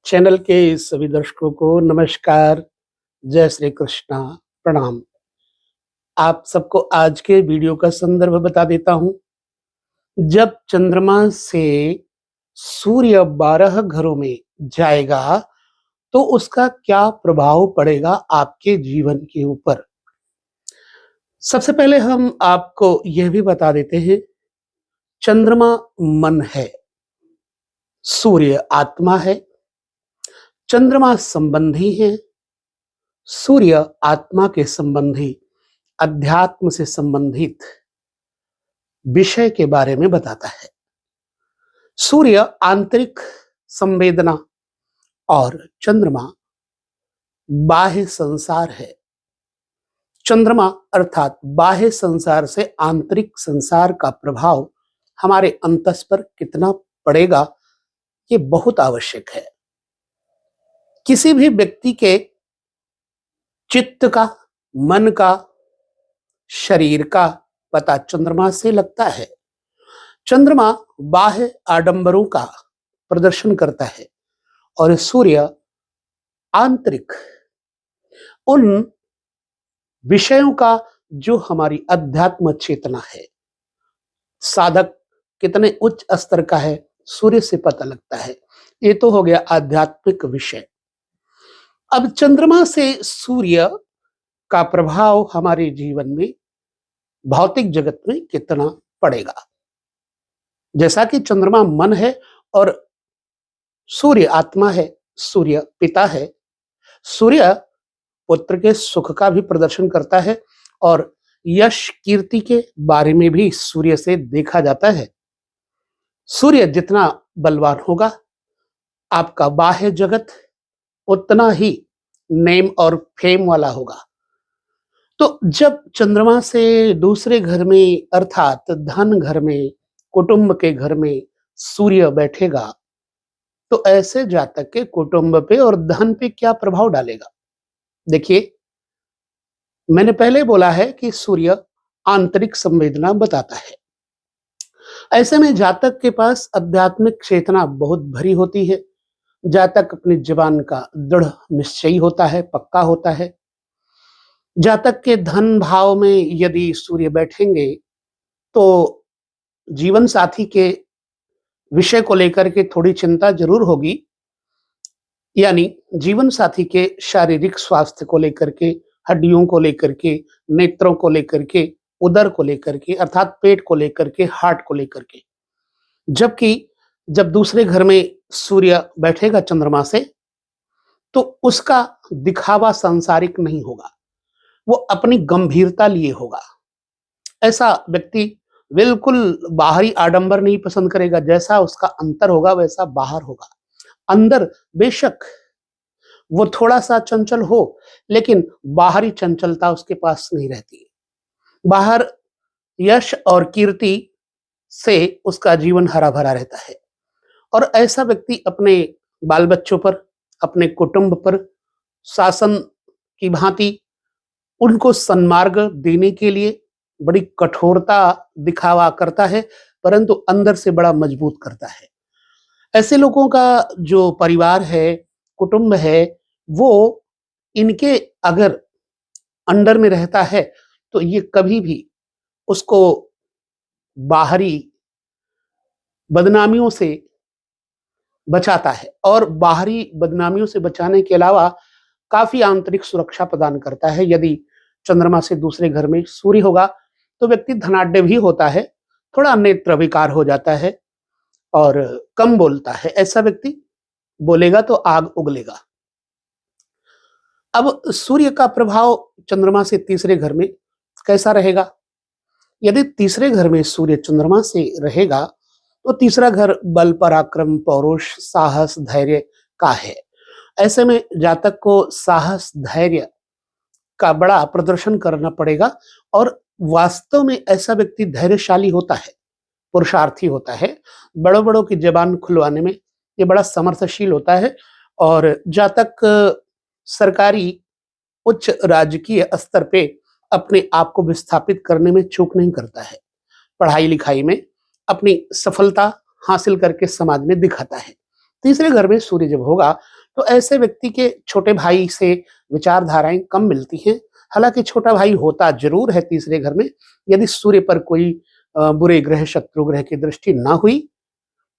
Channel के सभी दर्शकों को नमस्कार, जय श्री कृष्णा, प्रणाम। आप सबको आज के वीडियो का संदर्भ बता देता हूं। जब चंद्रमा से सूर्य 12 घरों में जाएगा तो उसका क्या प्रभाव पड़ेगा आपके जीवन के ऊपर। सबसे पहले हम आपको यह भी बता देते हैं, चंद्रमा मन है, सूर्य आत्मा है। चंद्रमा संबंधी है, सूर्य आत्मा के संबंधी, अध्यात्म से संबंधित विषय के बारे में बताता है। सूर्य आंतरिक संवेदना और चंद्रमा बाह्य संसार है। चंद्रमा अर्थात बाह्य संसार से आंतरिक संसार का प्रभाव हमारे अंतस पर कितना पड़ेगा, ये बहुत आवश्यक है। किसी भी व्यक्ति के चित्त का, मन का, शरीर का पता चंद्रमा से लगता है। चंद्रमा बाह्य आडंबरों का प्रदर्शन करता है और सूर्य आंतरिक उन विषयों का जो हमारी अध्यात्म चेतना है। साधक कितने उच्च स्तर का है, सूर्य से पता लगता है। ये तो हो गया आध्यात्मिक विषय। अब चंद्रमा से सूर्य का प्रभाव हमारे जीवन में, भौतिक जगत में कितना पड़ेगा। जैसा कि चंद्रमा मन है और सूर्य आत्मा है, सूर्य पिता है। सूर्य पुत्र के सुख का भी प्रदर्शन करता है और यश कीर्ति के बारे में भी सूर्य से देखा जाता है। सूर्य जितना बलवान होगा, आपका बाह्य जगत उतना ही नेम और फेम वाला होगा। तो जब चंद्रमा से दूसरे घर में अर्थात धन घर में, कुटुंब के घर में सूर्य बैठेगा तो ऐसे जातक के कुटुंब पे और धन पे क्या प्रभाव डालेगा। देखिए, मैंने पहले बोला है कि सूर्य आंतरिक संवेदना बताता है। ऐसे में जातक के पास आध्यात्मिक चेतना बहुत भरी होती है। जातक अपनी जीवन का दृढ़ निश्चयी होता है, पक्का होता है। जातक के धन भाव में यदि सूर्य बैठेंगे तो जीवन साथी के विषय को लेकर के थोड़ी चिंता जरूर होगी, यानी जीवन साथी के शारीरिक स्वास्थ्य को लेकर के, हड्डियों को लेकर के, नेत्रों को लेकर के, उदर को लेकर के अर्थात पेट को लेकर के, हार्ट को लेकर के। जबकि जब दूसरे घर में सूर्य बैठेगा चंद्रमा से तो उसका दिखावा सांसारिक नहीं होगा, वो अपनी गंभीरता लिए होगा। ऐसा व्यक्ति बिल्कुल बाहरी आडंबर नहीं पसंद करेगा। जैसा उसका अंतर होगा वैसा बाहर होगा। अंदर बेशक वो थोड़ा सा चंचल हो, लेकिन बाहरी चंचलता उसके पास नहीं रहती। बाहर यश और कीर्ति से उसका जीवन हरा भरा रहता है और ऐसा व्यक्ति अपने बाल बच्चों पर, अपने कुटुंब पर शासन की भांति उनको सन्मार्ग देने के लिए बड़ी कठोरता दिखावा करता है, परंतु अंदर से बड़ा मजबूत करता है। ऐसे लोगों का जो परिवार है, कुटुंब है, वो इनके अगर अंडर में रहता है तो ये कभी भी उसको बाहरी बदनामियों से बचाता है और बाहरी बदनामियों से बचाने के अलावा काफी आंतरिक सुरक्षा प्रदान करता है। यदि चंद्रमा से दूसरे घर में सूर्य होगा तो व्यक्ति धनाढ्य भी होता है, थोड़ा नेत्र विकार हो जाता है और कम बोलता है। ऐसा व्यक्ति बोलेगा तो आग उगलेगा। अब सूर्य का प्रभाव चंद्रमा से तीसरे घर में कैसा रहेगा। यदि तीसरे घर में सूर्य चंद्रमा से रहेगा तो तीसरा घर बल, पराक्रम, पौरुष, साहस, धैर्य का है। ऐसे में जातक को साहस, धैर्य का बड़ा प्रदर्शन करना पड़ेगा और वास्तव में ऐसा व्यक्ति धैर्यशाली होता है, पुरुषार्थी होता है। बड़ों बड़ों की जबान खुलवाने में ये बड़ा समर्थशील होता है और जातक सरकारी उच्च राजकीय स्तर पे अपने आप को विस्थापित करने में चूक नहीं करता है। पढ़ाई लिखाई में अपनी सफलता हासिल करके समाज में दिखाता है। तीसरे घर में सूर्य जब होगा तो ऐसे व्यक्ति के छोटे भाई से विचारधाराएं कम मिलती हैं। हालांकि छोटा भाई होता जरूर है तीसरे घर में। यदि सूर्य पर कोई बुरे ग्रह, शत्रु ग्रह की दृष्टि ना हुई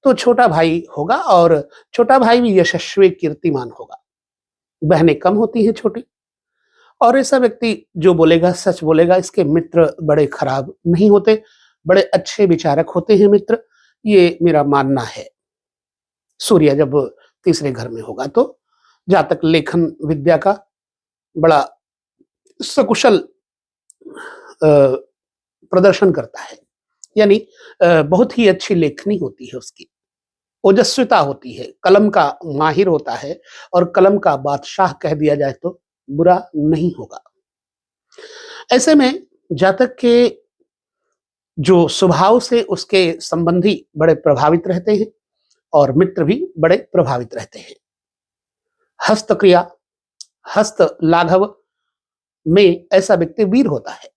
तो छोटा भाई होगा, और छोटा भाई भी यशस्वी कीर्तिमान होगा। बहनें कम होती हैं छोटी, और ऐसा व्यक्ति जो बोलेगा सच बोलेगा। इसके मित्र बड़े खराब नहीं होते, बड़े अच्छे विचारक होते हैं मित्र, ये मेरा मानना है। सूर्य जब तीसरे घर में होगा तो जातक लेखन विद्या का बड़ा सकुशल प्रदर्शन करता है, यानी बहुत ही अच्छी लेखनी होती है उसकी, ओजस्विता होती है, कलम का माहिर होता है, और कलम का बादशाह कह दिया जाए तो बुरा नहीं होगा। ऐसे में जातक के जो स्वभाव से उसके संबंधी बड़े प्रभावित रहते हैं, और मित्र भी बड़े प्रभावित रहते हैं। हस्त क्रिया, हस्त लाघव में ऐसा व्यक्ति वीर होता है।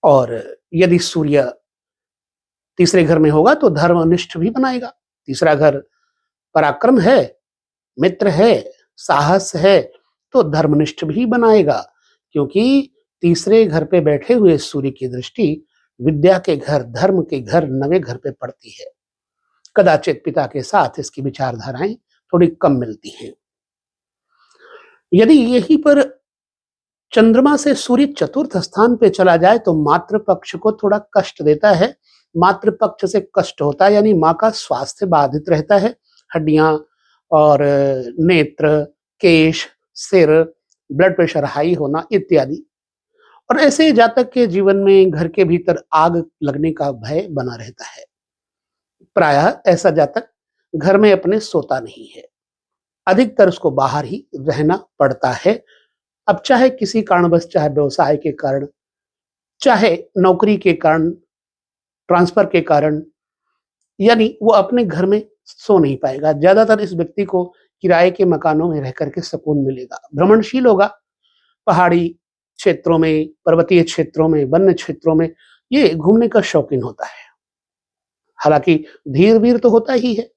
और यदि सूर्य तीसरे घर में होगा तो धर्मनिष्ठ भी बनाएगा। तीसरा घर पराक्रम है, मित्र है, साहस है, तो धर्मनिष्ठ भी बनाएगा, क्योंकि तीसरे घर पे बैठे हुए सूर्य की दृष्टि विद्या के घर, धर्म के घर, नवे घर पे पड़ती है। कदाचित पिता के साथ इसकी विचारधाराएं थोड़ी कम मिलती हैं। यदि यहीं पर चंद्रमा से सूर्य चतुर्थ स्थान पे चला जाए तो मातृ पक्ष को थोड़ा कष्ट देता है। मातृ पक्ष से कष्ट होता है, यानी माँ का स्वास्थ्य बाधित रहता है। हड्डियां और नेत्र, केश, सिर, ब्लड प्रेशर हाई होना इत्यादि। और ऐसे जातक के जीवन में घर के भीतर आग लगने का भय बना रहता है। प्रायः ऐसा जातक घर में अपने सोता नहीं है, अधिकतर उसको बाहर ही रहना पड़ता है। अब चाहे किसी कारणवश, चाहे व्यवसाय के कारण, चाहे नौकरी के कारण, ट्रांसफर के कारण, यानी वो अपने घर में सो नहीं पाएगा। ज्यादातर इस व्यक्ति को किराए के मकानों में रह करके सुकून मिलेगा। भ्रमणशील होगा, पहाड़ी क्षेत्रों में, पर्वतीय क्षेत्रों में, वन्य क्षेत्रों में ये घूमने का शौकीन होता है। हालांकि धीर वीर तो होता ही है।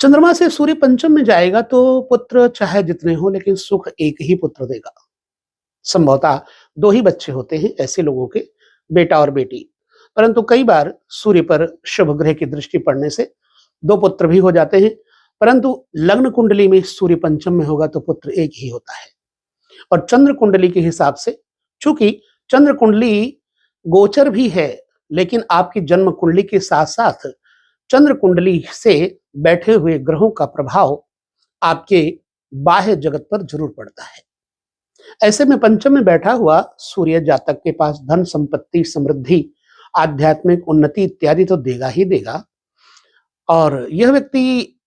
चंद्रमा से सूर्य पंचम में जाएगा तो पुत्र चाहे जितने हो, लेकिन सुख एक ही पुत्र देगा। संभवतः 2 ही बच्चे होते हैं ऐसे लोगों के, बेटा और बेटी, परंतु कई बार सूर्य पर शुभ ग्रह की दृष्टि पड़ने से 2 पुत्र भी हो जाते हैं। परंतु लग्न कुंडली में सूर्य पंचम में होगा तो पुत्र एक ही होता है। और चंद्र कुंडली के हिसाब से, चूंकि चंद्र कुंडली गोचर भी है, लेकिन आपकी जन्म कुंडली के साथ साथ चंद्र कुंडली से बैठे हुए ग्रहों का प्रभाव आपके बाह्य जगत पर जरूर पड़ता है। ऐसे में पंचम में बैठा हुआ सूर्य जातक के पास धन, संपत्ति, समृद्धि, आध्यात्मिक उन्नति इत्यादि तो देगा ही देगा। और यह व्यक्ति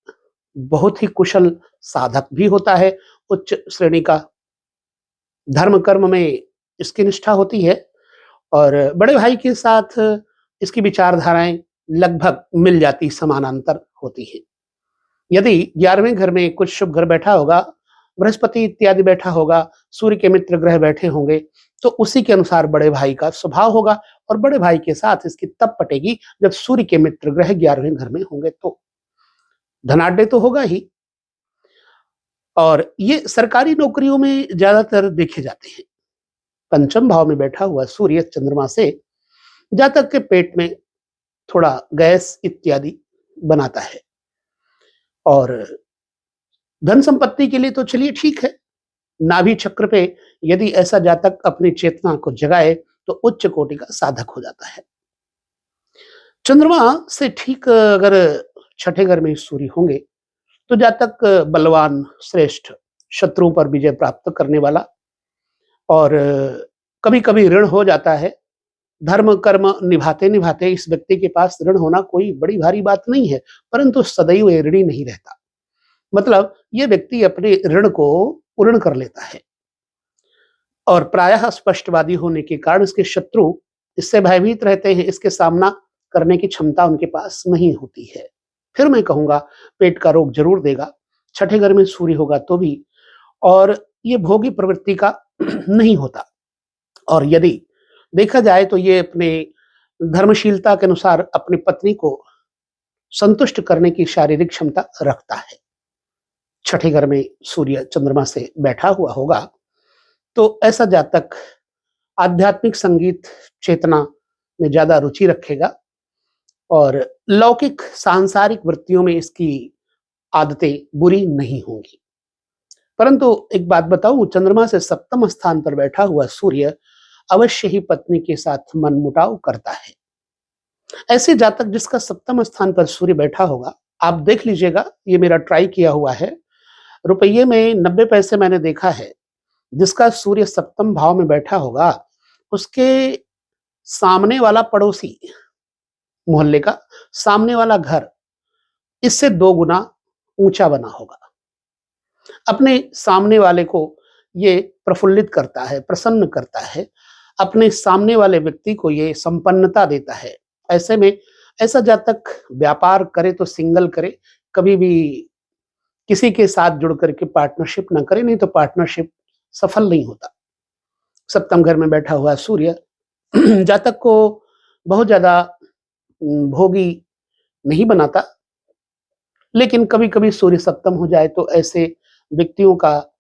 बहुत ही कुशल साधक भी होता है, उच्च श्रेणी का। धर्म कर्म में इसकी निष्ठा होती है, और बड़े भाई के साथ इसकी विचारधाराएं लगभग मिल जाती, समानांतर होती है। यदि 11वें घर में कुछ शुभ घर बैठा होगा, बृहस्पति इत्यादि बैठा होगा, सूर्य के मित्र ग्रह बैठे होंगे, तो उसी के अनुसार बड़े भाई का स्वभाव होगा। और बड़े भाई के साथ इसकी तब पटेगी जब सूर्य के मित्र ग्रह 11वें घर में होंगे, तो धनाढ्य तो होगा ही। और ये सरकारी नौकरियों में ज्यादातर देखे जाते हैं। पंचम भाव में बैठा हुआ सूर्य चंद्रमा से जातक के पेट में थोड़ा गैस इत्यादि बनाता है। और धन संपत्ति के लिए तो चलिए ठीक है। नाभि चक्र पे यदि ऐसा जातक अपनी चेतना को जगाए तो उच्च कोटि का साधक हो जाता है। चंद्रमा से ठीक अगर 6ठे घर में सूर्य होंगे तो जातक बलवान, श्रेष्ठ, शत्रुओं पर विजय प्राप्त करने वाला, और कभी कभी ऋण हो जाता है। धर्म कर्म निभाते निभाते इस व्यक्ति के पास ऋण होना कोई बड़ी भारी बात नहीं है, परंतु सदैव ये ऋणी नहीं रहता। मतलब ये व्यक्ति अपने ऋण को पूर्ण कर लेता है, और प्रायः स्पष्टवादी होने के कारण इसके शत्रु इससे भयभीत रहते हैं। इसके सामना करने की क्षमता उनके पास नहीं होती है। फिर मैं कहूंगा पेट का रोग जरूर देगा। 6ठे घर में सूर्य होगा तो भी, और ये भोगी प्रवृत्ति का नहीं होता। और यदि देखा जाए तो ये अपने धर्मशीलता के अनुसार अपनी पत्नी को संतुष्ट करने की शारीरिक क्षमता रखता है। छठे घर में सूर्य चंद्रमा से बैठा हुआ होगा, तो ऐसा जातक आध्यात्मिक संगीत चेतना में ज्यादा रुचि रखेगा और लौकिक सांसारिक वृत्तियों में इसकी आदतें बुरी नहीं होंगी। परंतु एक बात बताऊं, चंद्रमा से सप्तम स्थान पर बैठा हुआ सूर्य अवश्य ही पत्नी के साथ मनमुटाव करता है। ऐसे जातक जिसका सप्तम स्थान पर सूर्य बैठा होगा, आप देख लीजिएगा, ये मेरा ट्राई किया हुआ है, रुपये में 90 पैसे मैंने देखा है। जिसका सूर्य सप्तम भाव में बैठा होगा, उसके सामने वाला पड़ोसी, मोहल्ले का सामने वाला घर इससे 2 गुना ऊंचा बना होगा। अपने सामने वाले को ये प्रफुल्लित करता है, प्रसन्न करता है, अपने सामने वाले व्यक्ति को ये संपन्नता देता है। ऐसे में ऐसा जातक व्यापार करे तो सिंगल करे, कभी भी किसी के साथ जुड़ करके पार्टनरशिप ना करे, नहीं तो पार्टनरशिप सफल नहीं होता। सप्तम घर में बैठा हुआ सूर्य जातक को बहुत ज्यादा भोगी नहीं बनाता, लेकिन कभी कभी सूर्य सप्तम हो जाए तो ऐसे व्यक्तियों का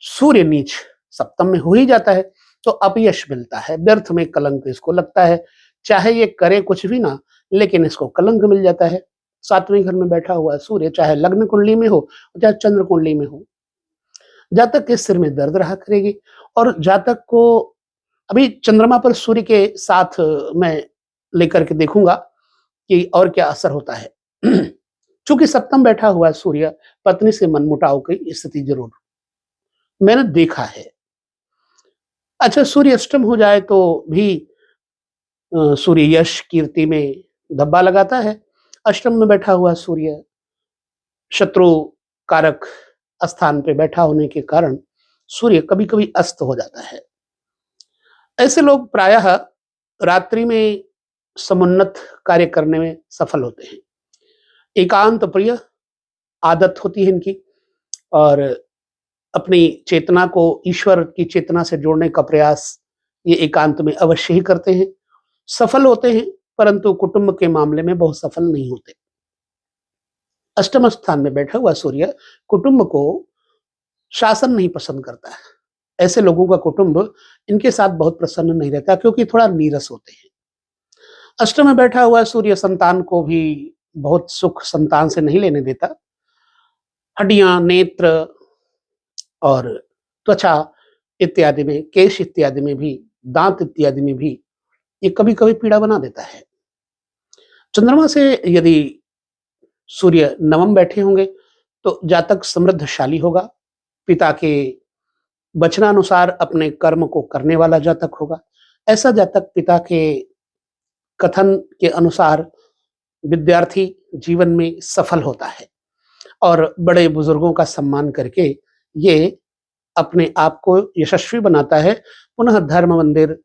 सूर्य नीच सप्तम में हो ही जाता है, तो अपयश मिलता है, व्यर्थ में कलंक इसको लगता है। चाहे ये करे कुछ भी ना, लेकिन इसको कलंक मिल जाता है। 7वें घर में बैठा हुआ सूर्य चाहे लग्न कुंडली में हो चाहे चंद्र कुंडली में हो, जातक के सिर में दर्द रहा करेगी। और जातक को अभी चंद्रमा पर सूर्य के साथ मैं लेकर के देखूंगा कि और क्या असर होता है। चूंकि सप्तम बैठा हुआ सूर्य, पत्नी से मनमुटाव की स्थिति जरूर मैंने देखा है। अच्छा, सूर्य अष्टम हो जाए तो भी सूर्य यश कीर्ति में धब्बा लगाता है। अष्टम में बैठा हुआ सूर्य शत्रु कारक स्थान पे बैठा होने के कारण सूर्य कभी कभी अस्त हो जाता है। ऐसे लोग प्रायः रात्रि में समुन्नत कार्य करने में सफल होते हैं। एकांत प्रिय आदत होती है इनकी, और अपनी चेतना को ईश्वर की चेतना से जोड़ने का प्रयास ये एकांत में अवश्य ही करते हैं। सफल होते हैं, परंतु कुटुंब के मामले में बहुत सफल नहीं होते। अष्टम स्थान में बैठा हुआ सूर्य कुटुंब को शासन नहीं पसंद करता है। ऐसे लोगों का कुटुंब इनके साथ बहुत प्रसन्न नहीं रहता, क्योंकि थोड़ा नीरस होते हैं। अष्टम में बैठा हुआ सूर्य संतान को भी बहुत सुख संतान से नहीं लेने देता। हड्डियां, नेत्र और त्वचा इत्यादि में, केश इत्यादि में भी, दांत इत्यादि में भी ये कभी कभी पीड़ा बना देता है। चंद्रमा से यदि सूर्य नवम बैठे होंगे तो जातक समृद्धशाली होगा, पिता के वचनानुसार अपने कर्म को करने वाला जातक होगा। ऐसा जातक पिता के कथन के अनुसार विद्यार्थी जीवन में सफल होता है और बड़े बुजुर्गों का सम्मान करके ये अपने आप को यशस्वी बनाता है। पुनः धर्म मंदिर,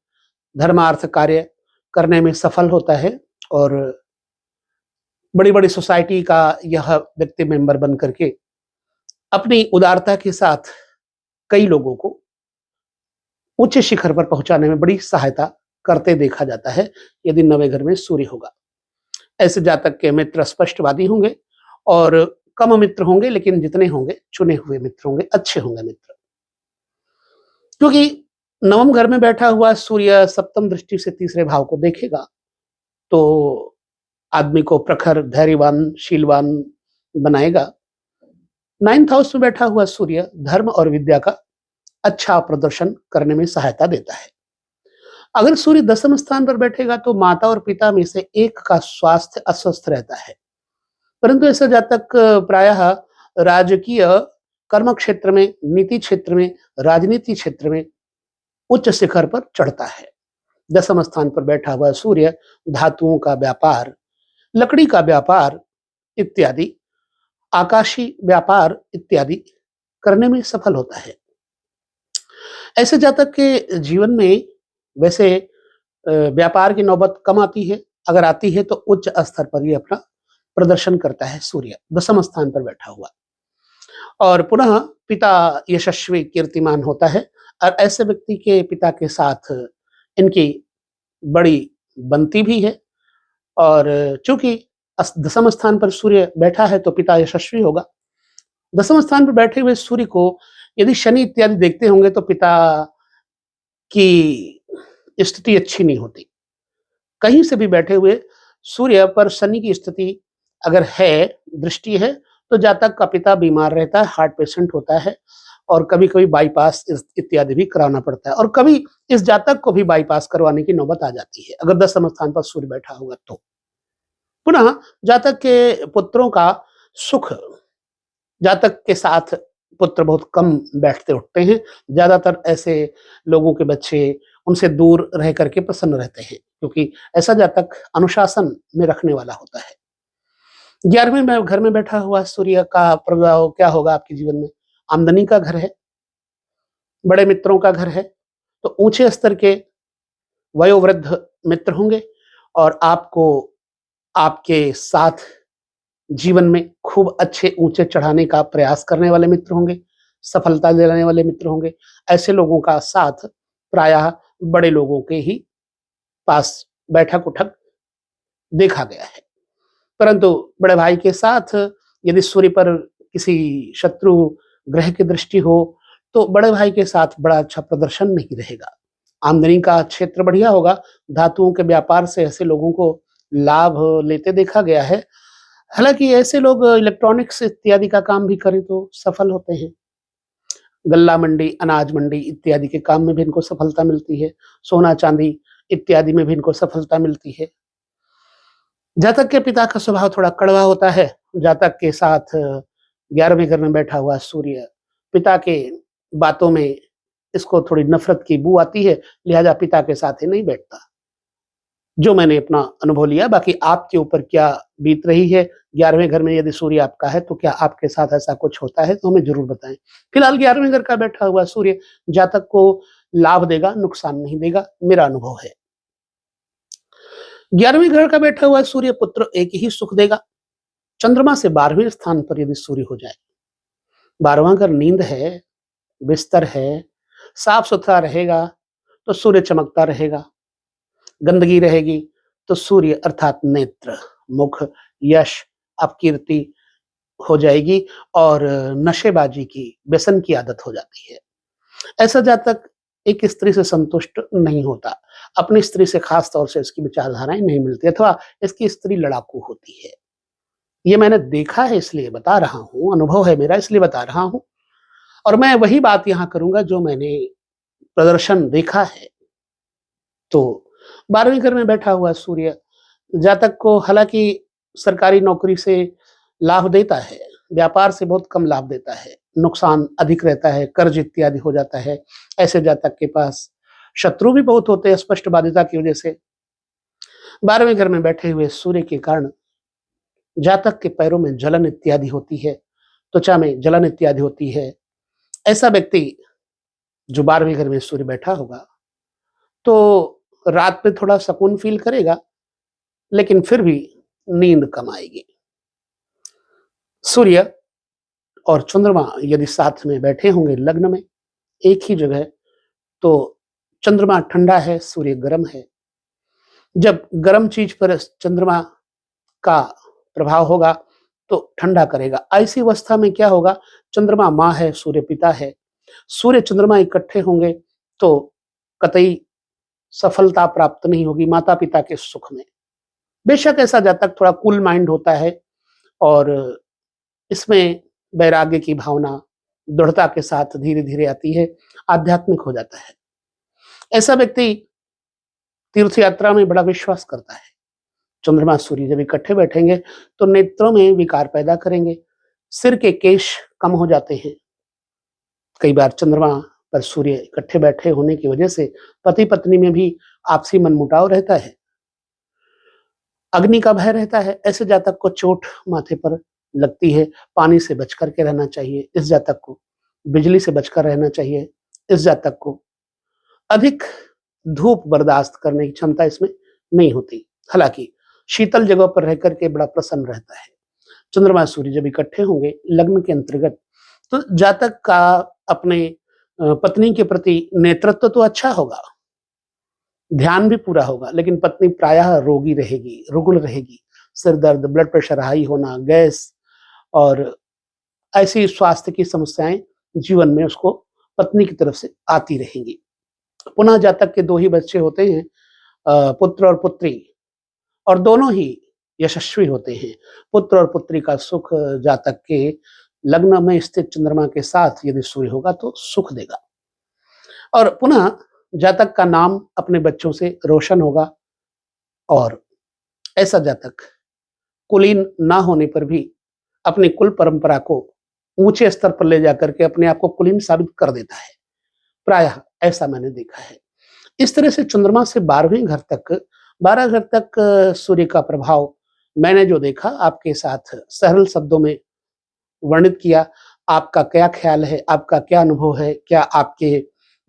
धर्मार्थ कार्य करने में सफल होता है और बड़ी बड़ी सोसाइटी का यह व्यक्ति मेंबर बन करके अपनी उदारता के साथ कई लोगों को उच्च शिखर पर पहुंचाने में बड़ी सहायता करते देखा जाता है, यदि 9वें घर में सूर्य होगा। ऐसे जातक के मित्र स्पष्टवादी होंगे और कम मित्र होंगे, लेकिन जितने होंगे चुने हुए मित्र होंगे, अच्छे होंगे मित्र। क्योंकि 9वें घर में बैठा हुआ सूर्य सप्तम दृष्टि से तीसरे भाव को देखेगा, तो आदमी को प्रखर, धैर्यवान, शीलवान बनाएगा। 9th हाउस में बैठा हुआ सूर्य धर्म और विद्या का अच्छा प्रदर्शन करने में सहायता देता है। अगर सूर्य 10वें स्थान पर बैठेगा तो माता और पिता में से एक का स्वास्थ्य अस्वस्थ रहता है। परंतु ऐसा जातक प्रायः राजकीय कर्म क्षेत्र में, नीति क्षेत्र में, राजनीति क्षेत्र में उच्च शिखर पर चढ़ता है। 10वें स्थान पर बैठा हुआ सूर्य धातुओं का व्यापार, लकड़ी का व्यापार इत्यादि, आकाशी व्यापार इत्यादि करने में सफल होता है। ऐसे जातक के जीवन में वैसे व्यापार की नौबत कम आती है, अगर आती है तो उच्च स्तर पर ये अपना प्रदर्शन करता है सूर्य 10वें स्थान पर बैठा हुआ। और पुनः पिता यशस्वी, कीर्तिमान होता है और ऐसे व्यक्ति के पिता के साथ इनकी बड़ी बनती भी है। और चूंकि 10वें स्थान पर सूर्य बैठा है तो पिता यशस्वी होगा दसम स्थान पर बैठे हुए सूर्य को यदि शनि इत्यादि देखते होंगे तो पिता की स्थिति अच्छी नहीं होती। कहीं से भी बैठे हुए सूर्य पर शनि की स्थिति अगर है, दृष्टि है, तो जातक का पिता बीमार रहता है, हार्ट पेशेंट होता है और कभी-कभी बाईपास इत्यादि भी कराना पड़ता है और कभी इस जातक को भी बाईपास करवाने की नौबत आ जाती है, अगर दसम स्थान पर सूर्य बैठा होगा तो। पुनः जातक के पुत्रों का सुख, जातक के साथ पुत्र बहुत कम बैठते उठते हैं, ज़्यादातर ऐसे लोगों के बच्चे उनसे दूर रह करके प्रसन्न रहते हैं, क्योंकि ऐसा जातक अनुशासन में रखने वाला होता है। 11वें में घर में बैठा हुआ सूर्य का प्रभाव क्या होगा आपके जीवन में? आमदनी का घर है, बड़े मित्रों का घर है, तो ऊँचे स्तर के वयोवृद्ध मित्र होंगे और आपको आपके साथ जीवन में खूब अच्छे ऊँचे चढ़ाने का प्रयास करने वाले मित्र होंगे, सफलता दिलाने वाले मित्र होंगे। ऐसे लोगों का साथ प्रायः बड़े लोगों के ही पास बैठक-उठक देखा गया है। परंतु बड़े भाई के साथ यदि सूर्य पर किसी शत्रु ग्रह की दृष्टि हो, तो बड़े भाई के साथ बड़ा अच्छा प्रदर्शन नहीं रहेगा। आमदनी का क्षेत्र बढ़िया होगा, धातुओं के व्यापार से ऐसे लोगों को लाभ लेते देखा गया है। हालाँकि ऐसे लोग इलेक्ट्रॉनिक्स इत्यादि का काम भी करें तो सफल होते हैं। गल्ला मंडी, अनाज मंडी इत्यादि के काम में भी इनको सफलता मिलती है। सोना-चांदी इत्यादि में भी इनको सफलता मिलती है। जातक के पिता का स्वभाव थोड़ा कड़वा होता है। जातक के साथ 11वें घर में बैठा हुआ सूर्य, पिता के बातों में इसको थोड़ी नफ़रत की बू आती है, लिहाज़ा पिता के साथ ही नहीं बैठता। जो मैंने अपना अनुभव लिया, बाकी आपके ऊपर क्या बीत रही है, 11वें घर में यदि सूर्य आपका है, तो क्या आपके साथ ऐसा कुछ होता है? तो हमें ज़रूर बताएँ। फिलहाल 11वें घर का बैठा हुआ सूर्य जातक को लाभ देगा, नुकसान नहीं देगा, मेरा अनुभव है। 11वें घर का बैठा हुआ सूर्य पुत्र एक ही सुख देगा। चंद्रमा से 12वें स्थान पर यदि सूर्य हो जाए, 12वां घर नींद है, बिस्तर है, साफ-सुथरा रहेगा, तो सूर्य चमकता रहेगा। गंदगी रहेगी, तो सूर्य अर्थात नेत्र, मुख, यश, अपकीर्ति हो जाएगी और नशेबाजी की, व्यसन की आदत हो जाती है। ऐसा जातक एक स्त्री से संतुष्ट नहीं होता। अपनी स्त्री से खास तौर से इसकी विचारधाराएँ नहीं मिलती अथवा इसकी स्त्री लड़ाकू होती है। ये मैंने देखा है इसलिए बता रहा हूँ, अनुभव है मेरा इसलिए बता रहा हूँ और मैं वही बात यहाँ करूँगा जो मैंने प्रदर्शन देखा है। तो 12वें घर में बैठा हुआ सूर्य जातक को हालाँकि सरकारी नौकरी से लाभ देता है, व्यापार से बहुत कम लाभ देता है, नुकसान अधिक रहता है, कर्ज इत्यादि हो जाता है। ऐसे जातक के पास शत्रु भी बहुत होते हैं स्पष्टवादिता की वजह से। 12वें घर में बैठे हुए सूर्य के कारण जातक के पैरों में जलन इत्यादि होती है, त्वचा में जलन इत्यादि होती है। ऐसा व्यक्ति जो 12वें घर में सूर्य बैठा होगा, तो रात में थोड़ा सुकून फ़ील करेगा, लेकिन फिर भी नींद कम आएगी। सूर्य और चंद्रमा यदि साथ में बैठे होंगे लग्न में, एक ही जगह, तो चंद्रमा ठंडा है, सूर्य गर्म है। जब गर्म चीज़ पर चंद्रमा का प्रभाव होगा, तो ठंडा करेगा। ऐसी अवस्था में क्या होगा, चंद्रमा माँ है, सूर्य पिता है। सूर्य चंद्रमा इकट्ठे होंगे, तो कतई सफलता प्राप्त नहीं होगी माता-पिता के सुख में। बेशक ऐसा जातक थोड़ा कूल माइंड होता है और इसमें वैराग्य की भावना दृढ़ता के साथ धीरे-धीरे आती है, आध्यात्मिक हो जाता है। ऐसा व्यक्ति तीर्थ यात्रा में बड़ा विश्वास करता है। चंद्रमा सूर्य जब इकट्ठे बैठेंगे तो नेत्रों में विकार पैदा करेंगे, सिर के केश कम हो जाते हैं। कई बार चंद्रमा पर सूर्य इकट्ठे बैठे होने की वजह से पति-पत्नी में भी आपसी मनमुटाव रहता है। अग्नि का भय रहता है, ऐसे जातक को चोट माथे पर लगती है, पानी से बच कर के रहना चाहिए इस जातक को, बिजली से बचकर रहना चाहिए इस जातक को। अधिक धूप बर्दाश्त करने की क्षमता इसमें नहीं होती। हालाँकि शीतल जगह पर रह कर के बड़ा प्रसन्न रहता है। चंद्रमा सूर्य जब इकट्ठे होंगे लग्न के अंतर्गत, तो जातक का अपने पत्नी के प्रति नेतृत्व तो अच्छा होगा, ध्यान भी पूरा होगा, लेकिन पत्नी प्रायः रोगी रहेगी, रुग्ण रहेगी। सिर दर्द, ब्लड प्रेशर हाई होना, गैस और ऐसी स्वास्थ्य की समस्याएं जीवन में उसको पत्नी की तरफ से आती रहेंगी। पुनः जातक के दो ही बच्चे होते हैं, पुत्र और पुत्री, और दोनों ही यशस्वी होते हैं। पुत्र और पुत्री का सुख जातक के लग्न में स्थित चंद्रमा के साथ यदि सूर्य होगा तो सुख देगा। और पुनः जातक का नाम अपने बच्चों से रोशन होगा, और ऐसा जातक कुलीन ना होने पर भी अपनी कुल परंपरा को ऊंचे स्तर पर ले जाकर के अपने आप को कुलीन साबित कर देता है। प्रायः ऐसा मैंने देखा है। इस तरह से चंद्रमा से 12 घर तक सूर्य का प्रभाव मैंने जो देखा आपके साथ सरल शब्दों में वर्णित किया। आपका क्या ख्याल है, आपका क्या अनुभव है, क्या आपके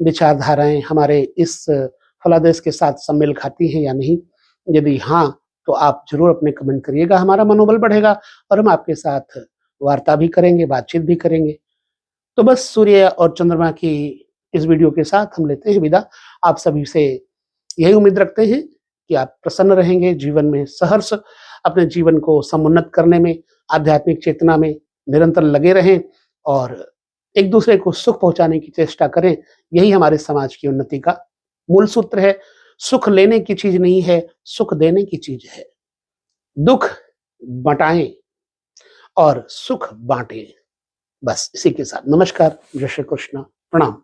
विचारधाराएं हमारे इस फलादेश के साथ सम्मेल खाती हैं या नहीं? यदि हाँ, तो आप जरूर अपने कमेंट करिएगा, हमारा मनोबल बढ़ेगा और हम आपके साथ वार्ता भी करेंगे, बातचीत भी करेंगे। तो बस सूर्य और चंद्रमा की इस वीडियो के साथ हम लेते हैं विदा। आप सभी से यही उम्मीद रखते हैं कि आप प्रसन्न रहेंगे, जीवन में सहर्ष अपने जीवन को समुन्नत करने में, आध्यात्मिक चेतना में निरंतर लगे रहें और एक दूसरे को सुख पहुंचाने की चेष्टा करें। यही हमारे समाज की उन्नति का मूल सूत्र है। सुख लेने की चीज नहीं है, सुख देने की चीज है। दुख बटाएं और सुख बांटें। बस इसी के साथ नमस्कार, जय श्री कृष्ण, प्रणाम।